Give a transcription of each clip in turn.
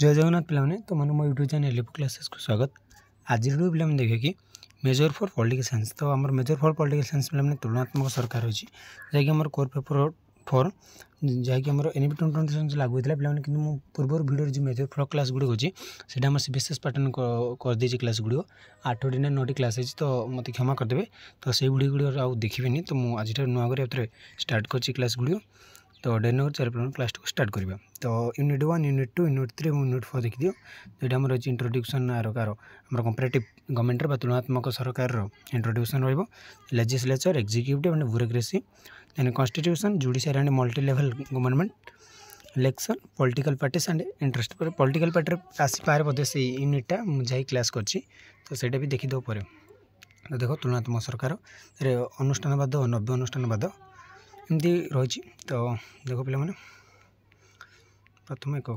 जय जगन्नाथ पे तो मैंने मो यूट्यूब चैनल एलिपो क्लासेस को स्वागत। आज वीडियो पे देखिए कि मेजर फॉर पॉलिटिकल साइंस। तो आम मेजर फॉर पॉलिटिकल साइंस पे तुलनात्मक सरकार अच्छी JAC core paper 4 JAC NEP 2020 लागू होता है पे पूर्व वीडियो जो मेजर फॉर क्लास गुड़ अच्छी से विशेष पैटर्न करदे क्लास गुड़ 8टी ना 9टी क्लास है तो मत क्षमा करदे। तो से वीडियो गुड़ आउ देखिए तो मुझे आज नुआ कर स्टार्ट कर क्लास गुड़। तो डेन 4 क्लास को स्टार्ट करवा। तो यूनिट 1 यूनिट 2 यूनिट 3 और यूनिट 4 देखिए जो आम अच्छी इंट्रोड्यूक्शन आर कंपेरेटिव गवर्नमेंट तुलनात्मक सरकार introduction legislature executive and bureaucracy then constitution judiciary and multi level government election political parties and interest पर पॉलिटिकल पार्टी आसी पारे बोधे से यूनिटा मुझे क्लास कर तो ସେଇଟା भी देखीद पर। तो देख तुलनात्मक सरकार अनुष्ठानवाद और नव्य अनुष्ठानवाद एमती रही। तो देख पे प्रथम एक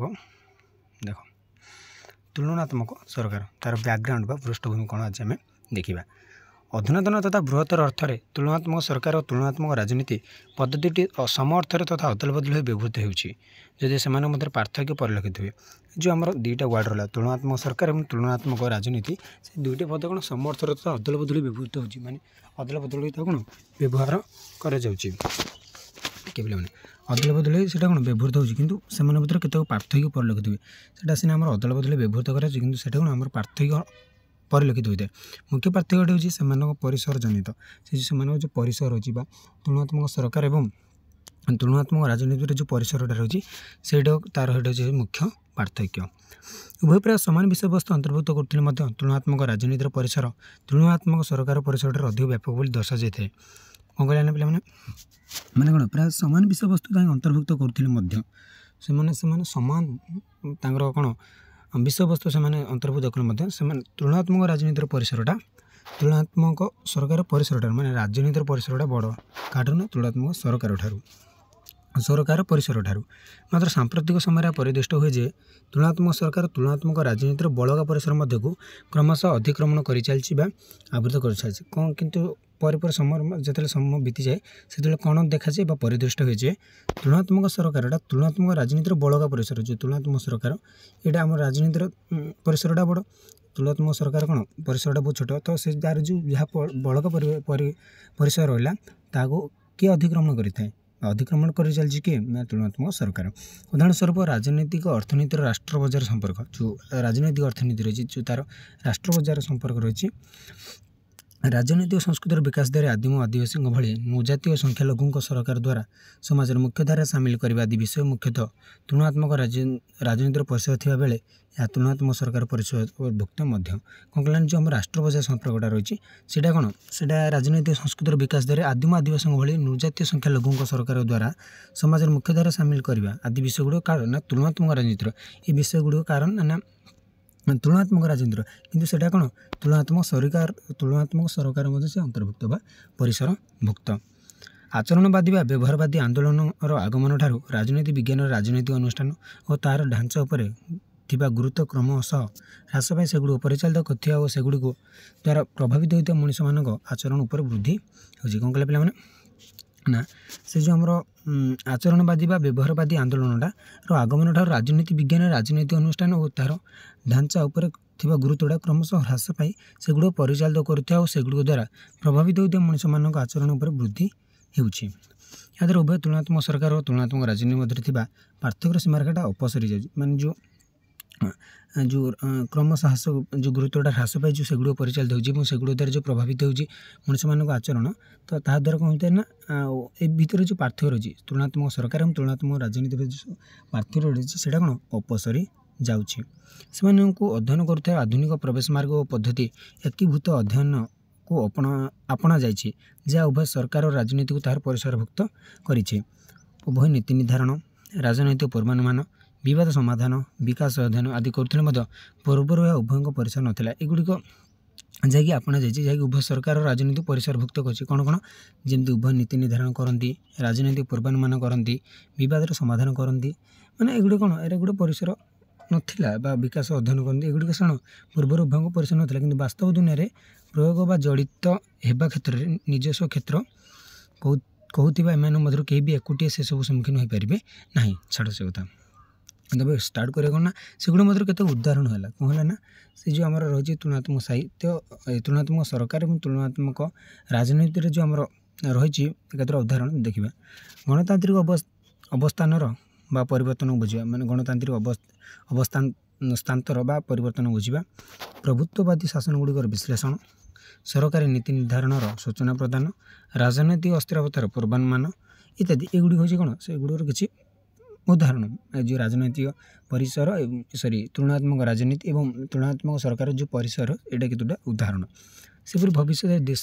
देख तुलनात्मक सरकार तार बैकग्राउंड पृष्ठभूमि कौन आज आम देखा। अधुनातन तथा बृहत्तर अर्थ में तुलनात्मक सरकार और तुलनात्मक राजनीति पद्धति सम अर्थ तथा अदल बदल हो व्यवहृत होती से मध्य पार्थक्य परिलक्षित हुए। जो आम दुईटा वार्ड रहा तुलनात्मक सरकार और तुलनात्मक राजनीति से दुईटे पद कौन सम अर्थ तथा अदल बदल व्यवहृत हो माने अदल बदल कौन व्यवहार कर अदल बदल से कौन व्यवहृत होती भर केत पार्थक्य परिलक्षित हुए सीना आम अदल बदल व्यवहृत कर कौन आम पार्थक्य परिलक्षित होता है। मुख्य पार्थक्य होती है परिसर जनित से जो परिसर अच्छी तुलनात्मक सरकार एवं तुलनात्मक राजनीति जो परिसरटा रही से तार मुख्य पार्थक्य। उभय प्राय सामान विषय वस्तु अंतर्भुक्त करते तुलनात्मक राजनीतिर परिसर तुलनात्मक सरकार परिसर अधिक व्यापक बोली दर्शा जाए। कौन कहना पे मैंने कौन प्राय सामान विषय वस्तु अंतर्भुक्त करते सामान कौन विषय वस्तु से अंतर्भुक्त करें तुलनात्मक राजनीतिर परिसरटा तुलनात्मक सरकार परिसरटा माने राजनीतिर परिसरटा बड़ काठू ना तुलनात्मक सरकार परिसर ठारू मात्र सांप्रतिक समय परिदृष्ट हुए जे तुलनात्मक सरकार तुलनात्मक राजनीतिर बड़का परिसर मध्य को क्रमशः अतिक्रमण कर चलती आवृत कर सारी कौन किंतु पर समय जो समय बीती जाए से कौन देखा जाए परिदृष्ट हुए जे तुलनात्मक सरकार तुलनात्मक राजनीतिर बड़का परिसर जो तुलनात्मक सरकार यहाँ आम राजनीतिर परिसरटा बड़ तुलनात्मक सरकार कौन परिसरटा बहुत छोट तो से तार जो जहाँ बड़का परिसर रहा ताको किए अतिक्रमण करें अतिक्रमण कर चलती किए तुलनात्मक सरकार। उदाहरण स्वरूप राजनीतिक अर्थनीतिर राष्ट्र बजार संपर्क जो राजनैतिक अर्थनीति रही जो तार राष्ट्र बजार संपर्क रही राजनीतिक संस्कृतिर विकास द्वारा आदिम आदिवासी भली नवजातीय संख्यालघु सरकार द्वारा समाज मुख्यधारा सामिल करने आदि विषय मुख्यतः तुलनात्मक राजनीतिर परिसर थी बेले या तुलनात्मक सरकार परिसर भुक्त कौन कहला जो आम राष्ट्र बजार संपर्कटा रही है कौन से राजनीतिक संस्कृतिर विकास द्वारा आदिम आदिवासी भली नवजातीय संख्यालघु सरकार द्वारा समाज मुख्यधारा सामिल करने आदि विषय गुड़ कारण ना तुलनात्मक राजनीतिर ये विषय गुड़ कारण ना तुलनात्मक राजनीतिर किंतु सेटा कौन तुलनात्मक सरकार से अंतर्भुक्त परिसर भुक्त। आचरणवादी व्यवहारवादी आंदोलन आगमन ठारू राजनीति विज्ञान राजनैतिक अनुष्ठान और तार ढांचा उपर थिबा गुरुत्व क्रम सह ह्रास पाई सेगुड़ परिचालित करथिबा और सेगुड़ी द्वारा प्रभावित होता मनुष्य मान आचरण उपर वृद्धि होची। कौन कहले पे ना से जो आमर आचरणवादी व्यवहारवादी आंदोलनटा आगमन ठार राजनीति विज्ञान राजनैतिक अनुष्ठान और तार ढांचा उपर थिबा गुरुत्वटा क्रमशः ह्रास पाई सेगुड़ परिचालित करथिबा और सेगुड़ी द्वारा प्रभावित होता मनुष्य मान आचरण उपर वृद्धि होउछि। याद्वारा उभय तुलनात्मक सरकार और तुलनात्मक राजनीति मध्य पार्थक्य सीमारेखाटा अपसरी जाए माने जो क्रमशः ह्रास जो गुरुत्वटा ह्रास पाई जो सेगुड़ परिचालित होगुड़ द्वारा जो प्रभावित हो मनुष्य मान आचरण तो ता द्वारा कौन होता है ना ए भितर जो पार्थक्य रही तुलनात्मक सरकार और तुलनात्मक राजनीति जो पार्थक्य रही है कौन अपसरी जाऊँगी। से अध्ययन करुवा आधुनिक प्रवेश मार्ग और पद्धति एकीभूत अध्ययन को आपणा जाइए जहाँ उभय सरकार और राजनीति को तार परिसरभुक्त करिछे। उभय नीति निर्धारण राजनैतिक पूर्वानुमान विवाद समाधान विकास अध्ययन आदि करुले पूर्वर उभय परिसर नाला एगुड़िक जैक आपणा जाइए जैक उभय सरकार और राजनीति परिसरभुक्त कर कौन कौन जमी उभय नीति निर्धारण करती राजनैतिक पूर्वानुमान करती विवाद समाधान करती माने एगुड़ी कौन एरा गोटे परिसर नाला विकास अध्ययन करती एगुड़िक कौन पूर्वर उभय परिसर नाला कि वास्तव दुनिया में प्रयोग बा जड़ित होगा क्षेत्र में निजस्व क्षेत्र कहूबा एम मध्य कहीं भी एकुटिया से सब सम्मुखीन हो पारे ना छाड़ से कथा। ତେବେ ଷ୍ଟାର୍ଟ କରିବା କ'ଣ ନା ସେଗୁଡ଼ା ମଧ୍ୟରେ କେତେ ଉଦାହରଣ ହେଲା କ'ଣ ହେଲା ନା ସେ ଯେଉଁ ଆମର ରହିଛି ତୁଳନାତ୍ମକ ସାହିତ୍ୟ ତୁଳନାତ୍ମକ ସରକାର ଏବଂ ତୁଳନାତ୍ମକ ରାଜନୀତିରେ ଯେଉଁ ଆମର ରହିଛି କେତେଟା ଉଦାହରଣ ଦେଖିବା। ଗଣତାନ୍ତ୍ରିକ ଅବସ୍ଥାନର ବା ପରିବର୍ତ୍ତନ ବୁଝିବା, ମାନେ ଗଣତାନ୍ତ୍ରିକ ଅବସ୍ଥାନ୍ତର ବା ପରିବର୍ତ୍ତନ ବୁଝିବା, ପ୍ରଭୁତ୍ୱବାଦୀ ଶାସନଗୁଡ଼ିକର ବିଶ୍ଳେଷଣ, ସରକାରୀ ନୀତି ନିର୍ଦ୍ଧାରଣର ସୂଚନା ପ୍ରଦାନ, ରାଜନୈତିକ ଅସ୍ଥିରତାର ପୂର୍ବାନୁମାନ ଇତ୍ୟାଦି ଏଗୁଡ଼ିକ ହେଉଛି କ'ଣ ସେଗୁଡ଼ିକର କିଛି ଉଦାହରଣ। ଯେଉଁ ରାଜନୈତିକ ପରିସର ତୁଳନାତ୍ମକ ରାଜନୀତି ଏବଂ ତୁଳନାତ୍ମକ ସରକାର ଯେଉଁ ପରିସର ଏଇଟା କେତେଟା ଉଦାହରଣ। ସେପରି ଭବିଷ୍ୟତ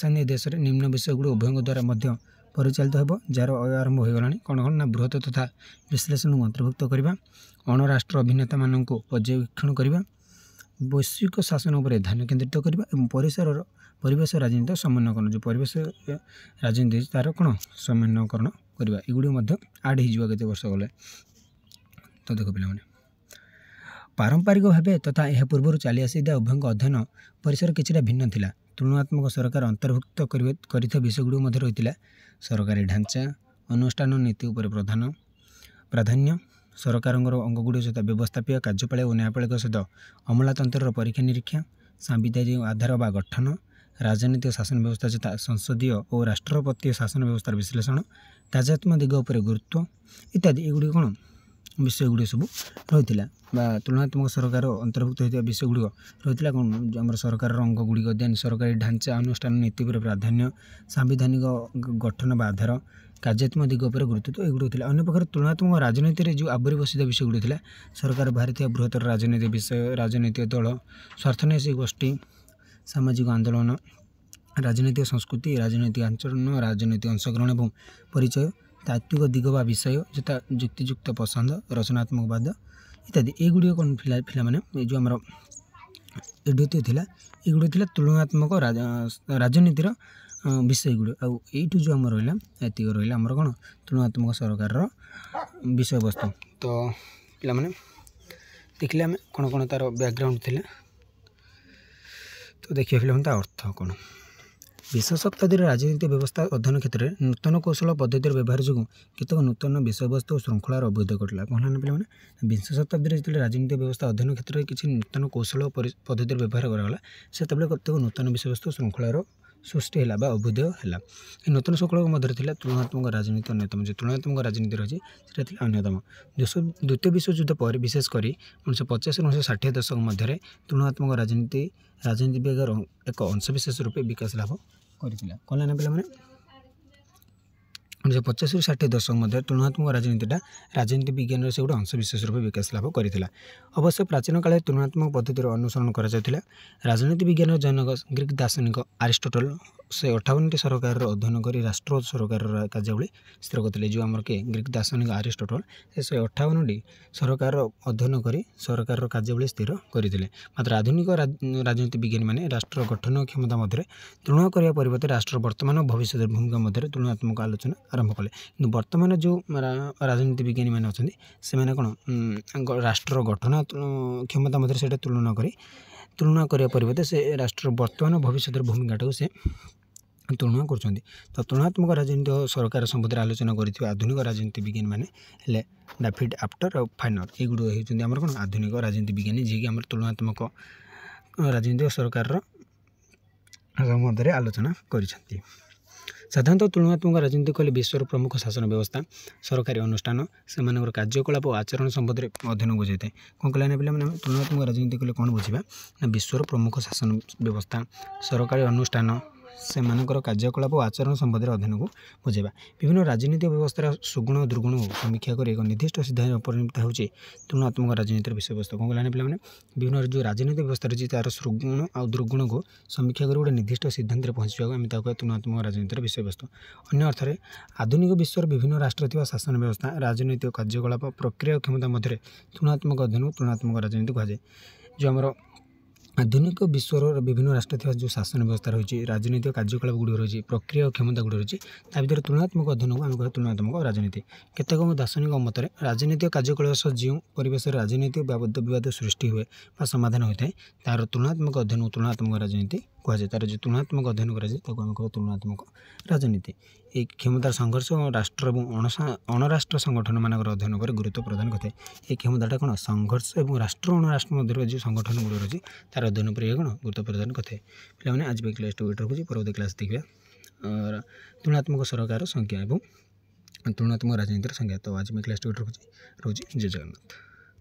ଦେଶରେ ନିମ୍ନ ବିଷୟଗୁଡ଼ିକ ଉଭୟଙ୍କ ଦ୍ୱାରା ମଧ୍ୟ ପରିଚାଳିତ ହେବ, ଯାହାର ଆରମ୍ଭ ହୋଇଗଲାଣି। କ'ଣ କ'ଣ ନା ବୃହତ ତଥା ବିଶ୍ଳେଷଣକୁ ଅନ୍ତର୍ଭୁକ୍ତ କରିବା, ଅଣରାଷ୍ଟ୍ର ଅଭିନେତାମାନଙ୍କୁ ପର୍ଯ୍ୟବେକ୍ଷଣ କରିବା, ବୈଶ୍ୱିକ ଶାସନ ଉପରେ ଧ୍ୟାନ କେନ୍ଦ୍ରିତ କରିବା ଏବଂ ପରିବେଶ ରାଜନୀତିର ସମନ୍ୱୟକରଣ, ଯେଉଁ ପରିବେଶ ରାଜନୀତି ତା'ର କ'ଣ ସମନ୍ୱୟକରଣ କରିବା, ଏଗୁଡ଼ିକ ମଧ୍ୟ ଆଡ଼୍ ହୋଇଯିବ କେତେ ବର୍ଷ ଗଲେ। ତ ଦେଖ ପିଲାମାନେ, ପାରମ୍ପରିକ ଭାବେ ତଥା ଏହା ପୂର୍ବରୁ ଚାଲି ଆସିଥିବା ଉଭୟଙ୍କ ଅଧ୍ୟୟନ ପରିସର କିଛିଟା ଭିନ୍ନ ଥିଲା। ତୁଳନାତ୍ମକ ସରକାର ଅନ୍ତର୍ଭୁକ୍ତ କରିଥିବା ବିଷୟଗୁଡ଼ିକ ମଧ୍ୟ ରହିଥିଲା ସରକାରୀ ଢାଞ୍ଚା, ଅନୁଷ୍ଠାନ ନୀତି ଉପରେ ପ୍ରାଧାନ୍ୟ, ସରକାରଙ୍କର ଅଙ୍ଗଗୁଡ଼ିକ ସହିତ ବ୍ୟବସ୍ଥାପିକା, କାର୍ଯ୍ୟପାଳିକା ଓ ନ୍ୟାୟପାଳିକା ସହିତ ଅମଲାତନ୍ତ୍ରର ପରୀକ୍ଷା ନିରୀକ୍ଷା, ସାମ୍ବିଧାନିକ ଆଧାର ବା ଗଠନ, ରାଜନୈତିକ ଶାସନ ବ୍ୟବସ୍ଥା ଯଥା ସଂସଦୀୟ ଓ ରାଷ୍ଟ୍ରପତୀୟ ଶାସନ ବ୍ୟବସ୍ଥାର ବିଶ୍ଳେଷଣ, କାର୍ଯ୍ୟାତ୍ମକ ଦିଗ ଉପରେ ଗୁରୁତ୍ୱ ଇତ୍ୟାଦି ଏଗୁଡ଼ିକ କ'ଣ ବିଷୟଗୁଡ଼ିକ ସବୁ ରହିଥିଲା ବା ତୁଳନାତ୍ମକ ସରକାର ଅନ୍ତର୍ଭୁକ୍ତ ହୋଇଥିବା ବିଷୟଗୁଡ଼ିକ ରହିଥିଲା। କ'ଣ ଆମର ସରକାରର ଅଙ୍ଗଗୁଡ଼ିକ, ଦେନ୍ ସରକାରୀ ଢାଞ୍ଚା, ଅନୁଷ୍ଠାନ ନୀତି ଉପରେ ପ୍ରାଧାନ୍ୟ, ସାମ୍ବିଧାନିକ ଗଠନ ବା ଆଧାର, କାର୍ଯ୍ୟାତ୍ମକ ଦିଗ ଉପରେ ଗୁରୁତ୍ୱ ଏଗୁଡ଼ିକ ଥିଲା। ଅନ୍ୟ ପ୍ରକାର ତୁଳନାତ୍ମକ ରାଜନୀତିରେ ଯେଉଁ ଆବରି ବସିଥିବା ବିଷୟଗୁଡ଼ିକ ଥିଲା, ସରକାର ବାହାରିଥିବା ବୃହତ୍ତର ରାଜନୈତିକ ବିଷୟ, ରାଜନୈତିକ ଦଳ, ସ୍ୱାର୍ଥନ୍ୱେଷୀ ଗୋଷ୍ଠୀ, ସାମାଜିକ ଆନ୍ଦୋଳନ, ରାଜନୈତିକ ସଂସ୍କୃତି, ରାଜନୈତିକ ଆଚରଣ, ରାଜନୈତିକ ଅଂଶଗ୍ରହଣ ଏବଂ ପରିଚୟ, ତାତ୍ତ୍ୱିକ ଦିଗ ବା ବିଷୟ ଯଥା ଯୁକ୍ତିଯୁକ୍ତ ପସନ୍ଦ, ରଚନାତ୍ମକବାଦ ଇତ୍ୟାଦି ଏଗୁଡ଼ିକ କ'ଣ ପିଲାମାନେ ଏ ଯେଉଁ ଆମର ଏଗୁଡ଼ିକ ଥିଲା ଏଗୁଡ଼ିକ ଥିଲା ତୁଳନାତ୍ମକ ରାଜନୀତିର ବିଷୟଗୁଡ଼ିକ। ଆଉ ଏଇଠୁ ଯେଉଁ ଆମର ରହିଲା ଏତିକି ରହିଲା ଆମର କ'ଣ ତୁଳନାତ୍ମକ ସରକାରର ବିଷୟବସ୍ତୁ। ତ ପିଲାମାନେ ଦେଖିଲେ ଆମେ କ'ଣ କ'ଣ ତା'ର ବ୍ୟାକ୍ଗ୍ରାଉଣ୍ଡ ଥିଲା। ତ ଦେଖିବା ପିଲାମାନେ ତା ଅର୍ଥ କ'ଣ। ବିଂଶ ଶତାବ୍ଦୀର ରାଜନୈତିକ ବ୍ୟବସ୍ଥା ଅଧ୍ୟୟନ କ୍ଷେତ୍ରରେ ନୂତନ କୌଶଳ ପଦ୍ଧତିର ବ୍ୟବହାର ଯୋଗୁଁ କେତେକ ନୂତନ ବିଷୟବସ୍ତୁ ଓ ଶୃଙ୍ଖଳାର ଅଭ୍ୟୁଦୟ ଘଟିଲା। କ'ଣ ହେଲା ପିଲାମାନେ, ବିଂଶ ଶତାବ୍ଦୀରେ ଯେତେବେଳେ ରାଜନୈତିକ ବ୍ୟବସ୍ଥା ଅଧ୍ୟୟନ କ୍ଷେତ୍ରରେ କିଛି ନୂତନ କୌଶଳ ପଦ୍ଧତିର ବ୍ୟବହାର କରାଗଲା, ସେତେବେଳେ କେତେକ ନୂତନ ବିଷୟବସ୍ତୁ ଶୃଙ୍ଖଳାର ସୃଷ୍ଟି ହେଲା ବା ଅଭ୍ୟୁଦୟ ହେଲା। ଏ ନୂତନ ଶୃଙ୍ଖଳା ମଧ୍ୟରେ ଥିଲା ତୁଳନାତ୍ମକ ରାଜନୀତି ଅନ୍ୟତମ। ଯେଉଁ ତୁଳନାତ୍ମକ ରାଜନୀତି ରହିଛି ସେଟା ଥିଲା ଅନ୍ୟତମ। ଦ୍ୱିତୀୟ ବିଶ୍ୱଯୁଦ୍ଧ ପରେ ବିଶେଷ କରି 1950 1960 ଦଶକ ମଧ୍ୟରେ ତୁଳନାତ୍ମକ ରାଜନୀତି ବିଜ୍ଞାନର ଏକ ଅଂଶବିଶେଷ ରୂପେ ବିକାଶ ଲାଭ କରିଥିଲା। କ'ଣ ହେଲା ପିଲାମାନେ, 1950 60 ଦଶକ ମଧ୍ୟରେ ତୁଳନାତ୍ମକ ରାଜନୀତି ବିଜ୍ଞାନର ସେ ଗୋଟେ ଅଂଶବିଶେଷ ରୂପେ ବିକାଶ ଲାଭ କରିଥିଲା। ଅବଶ୍ୟ ପ୍ରାଚୀନ କାଳରେ ତୁଳନାତ୍ମକ ପଦ୍ଧତିର ଅନୁସରଣ କରାଯାଉଥିଲା। ରାଜନୀତି ବିଜ୍ଞାନର ଜନକ ଗ୍ରୀକ୍ ଦାର୍ଶନିକ ଆରିଷ୍ଟୋଟଲ 158ଟି ସରକାରର ଅଧ୍ୟୟନ କରି ରାଷ୍ଟ୍ର ଓ ସରକାରର କାର୍ଯ୍ୟାବଳୀ ସ୍ଥିର କରିଥିଲେ। ଯେଉଁ ଆମର କିଏ ଗ୍ରୀକ୍ ଦାର୍ଶନିକ ଆରିଷ୍ଟୋଟଲ ସେ 158ଟି ସରକାରର ଅଧ୍ୟୟନ କରି ସରକାରର କାର୍ଯ୍ୟାବଳୀ ସ୍ଥିର କରିଥିଲେ। ମାତ୍ର ଆଧୁନିକ ରାଜନୀତି ବିଜ୍ଞାନୀମାନେ ରାଷ୍ଟ୍ର ଗଠନ କ୍ଷମତା ମଧ୍ୟରେ ତୁଳନା କରିବା ପରିବର୍ତ୍ତେ ରାଷ୍ଟ୍ର ବର୍ତ୍ତମାନ ଓ ଭବିଷ୍ୟତର ଭୂମିକା ମଧ୍ୟରେ ତୁଳନାତ୍ମକ ଆଲୋଚନା ଆରମ୍ଭ କଲେ। କିନ୍ତୁ ବର୍ତ୍ତମାନ ଯେଉଁ ରାଜନୀତି ବିଜ୍ଞାନୀମାନେ ଅଛନ୍ତି ସେମାନେ କ'ଣ ରାଷ୍ଟ୍ରର ଗଠନ କ୍ଷମତା ମଧ୍ୟରେ ସେଇଟା ତୁଳନା କରିବା ପରିବର୍ତ୍ତେ ସେ ରାଷ୍ଟ୍ରର ବର୍ତ୍ତମାନ ଓ ଭବିଷ୍ୟତର ଭୂମିକାଟାକୁ ସେ ତୁଳନା କରୁଛନ୍ତି। ତ ତୁଳନାତ୍ମକ ରାଜନୀତି ଓ ସରକାର ସମ୍ବନ୍ଧରେ ଆଲୋଚନା କରିଥିବା ଆଧୁନିକ ରାଜନୀତି ବିଜ୍ଞାନୀମାନେ ହେଲେ ଡାଭିଡ୍ ଆଫ୍ଟର ଆଉ ଫାଇନର। ଏଗୁଡ଼ିକ ହେଉଛନ୍ତି ଆମର କ'ଣ ଆଧୁନିକ ରାଜନୀତି ବିଜ୍ଞାନୀ, ଯିଏକି ଆମର ତୁଳନାତ୍ମକ ରାଜନୀତି ଓ ସରକାରର ସମ୍ବନ୍ଧରେ ଆଲୋଚନା କରିଛନ୍ତି। ସାଧାରଣତଃ ତୁଳନାତ୍ମକ ରାଜନୀତି କହିଲେ ବିଶ୍ୱର ପ୍ରମୁଖ ଶାସନ ବ୍ୟବସ୍ଥା, ସରକାରୀ ଅନୁଷ୍ଠାନ, ସେମାନଙ୍କର କାର୍ଯ୍ୟକଳାପ ଓ ଆଚରଣ ସମ୍ବନ୍ଧରେ ଅଧ୍ୟୟନ ବୁଝାଇଥାଏ। କ'ଣ କହିଲା ନା ପିଲାମାନେ, ଆମେ ତୁଳନାତ୍ମକ ରାଜନୀତି କହିଲେ କ'ଣ ବୁଝିବା ନା ବିଶ୍ୱର ପ୍ରମୁଖ ଶାସନ ବ୍ୟବସ୍ଥା, ସରକାରୀ ଅନୁଷ୍ଠାନ, ସେମାନଙ୍କର କାର୍ଯ୍ୟକଳାପ ଓ ଆଚରଣ ସମ୍ବନ୍ଧରେ ଅଧ୍ୟୟନକୁ ବୁଝାଇବା। ବିଭିନ୍ନ ରାଜନୈତିକ ବ୍ୟବସ୍ଥାର ସୁଗୁଣ ଓ ଦୁର୍ଗୁଣକୁ ସମୀକ୍ଷା କରି ଏକ ନିର୍ଦ୍ଦିଷ୍ଟ ସିଦ୍ଧାନ୍ତରେ ପରିଣତ ହେଉଛି ତୁଳନାତ୍ମକ ରାଜନୀତିର ବିଷୟବସ୍ତୁ। କ'ଣ କହିଲା ନା ପିଲାମାନେ, ବିଭିନ୍ନ ଯେଉଁ ରାଜନୈତିକ ବ୍ୟବସ୍ଥା ରହିଛି ତା'ର ସୁଗୁଣ ଆଉ ଦୁର୍ଗୁଣକୁ ସମୀକ୍ଷା କରି ଗୋଟେ ନିର୍ଦ୍ଦିଷ୍ଟ ସିଦ୍ଧାନ୍ତରେ ପହଞ୍ଚିବାକୁ ଆମେ ତାକୁ ତୁଳନାତ୍ମକ ରାଜନୀତିର ବିଷୟବସ୍ତୁ। ଅନ୍ୟ ଅର୍ଥରେ ଆଧୁନିକ ବିଶ୍ୱର ବିଭିନ୍ନ ରାଷ୍ଟ୍ରରେ ଥିବା ଶାସନ ବ୍ୟବସ୍ଥା, ରାଜନୈତିକ କାର୍ଯ୍ୟକଳାପ, ପ୍ରକ୍ରିୟା ଓ କ୍ଷମତା ମଧ୍ୟରେ ତୁଳନାତ୍ମକ ଅଧ୍ୟୟନକୁ ତୁଳନାତ୍ମକ ରାଜନୀତି କୁହାଯାଏ। ଯେଉଁ ଆମର ଆଧୁନିକ ବିଶ୍ୱର ବିଭିନ୍ନ ରାଷ୍ଟ୍ରରେ ଥିବା ଯେଉଁ ଶାସନ ବ୍ୟବସ୍ଥା ରହିଛି, ରାଜନୈତିକ କାର୍ଯ୍ୟକଳାପ ଗୁଡ଼ିକ ରହିଛି, ପ୍ରକ୍ରିୟା ଓ କ୍ଷମତା ଗୁଡ଼ିକ ରହିଛି, ତା ଭିତରେ ତୁଳନାତ୍ମକ ଅଧ୍ୟୟନକୁ ଆମେ କହିବା ତୁଳନାତ୍ମକ ରାଜନୀତି। କେତେକ ଦାର୍ଶନିକ ମତରେ ରାଜନୈତିକ କାର୍ଯ୍ୟକଳାପ ସହ ଯେଉଁ ପରିବେଶରେ ରାଜନୈତିକ ବାଦ ବିବାଦ ସୃଷ୍ଟି ହୁଏ ବା ସମାଧାନ ହୋଇଥାଏ, ତାହାର ତୁଳନାତ୍ମକ ଅଧ୍ୟୟନକୁ ତୁଳନାତ୍ମକ ରାଜନୀତି କୁହାଯାଏ। ତା'ର ଯେଉଁ ତୁଳନାତ୍ମକ ଅଧ୍ୟୟନ କରାଯାଏ ତାକୁ ଆମେ କହିବା ତୁଳନାତ୍ମକ ରାଜନୀତି। ଏହି କ୍ଷମତାର ସଂଘର୍ଷ ରାଷ୍ଟ୍ର ଏବଂ ଅଣରାଷ୍ଟ୍ର ସଂଗଠନମାନଙ୍କର ଅଧ୍ୟୟନ ଉପରେ ଗୁରୁତ୍ୱ ପ୍ରଦାନ କରିଥାଏ। ଏହି କ୍ଷମତାଟା କ'ଣ ସଂଘର୍ଷ ଏବଂ ରାଷ୍ଟ୍ର ଅଣରାଷ୍ଟ୍ର ମଧ୍ୟରେ ଯେଉଁ ସଂଗଠନ ଗୁଡ଼ିକ ରହିଛି ତା'ର ଅଧ୍ୟୟନ ଉପରେ କ'ଣ ଗୁରୁତ୍ୱ ପ୍ରଦାନ କରିଥାଏ। ପିଲାମାନେ ଆଜି ପାଇଁ କ୍ଲାସ୍ଟି ଏଇଠି ରଖୁଛି। ପରବର୍ତ୍ତୀ କ୍ଲାସ୍ ଦେଖିବା ତୁଳନାତ୍ମକ ସରକାର ସଂଜ୍ଞା ଏବଂ ତୁଳନାତ୍ମକ ରାଜନୀତିର ସଂଜ୍ଞା। ତ ଆଜି ପାଇଁ କ୍ଲାସ୍ଟି ଏଇଠି ରଖୁଛି। ଜୟ ଜଗନ୍ନାଥ।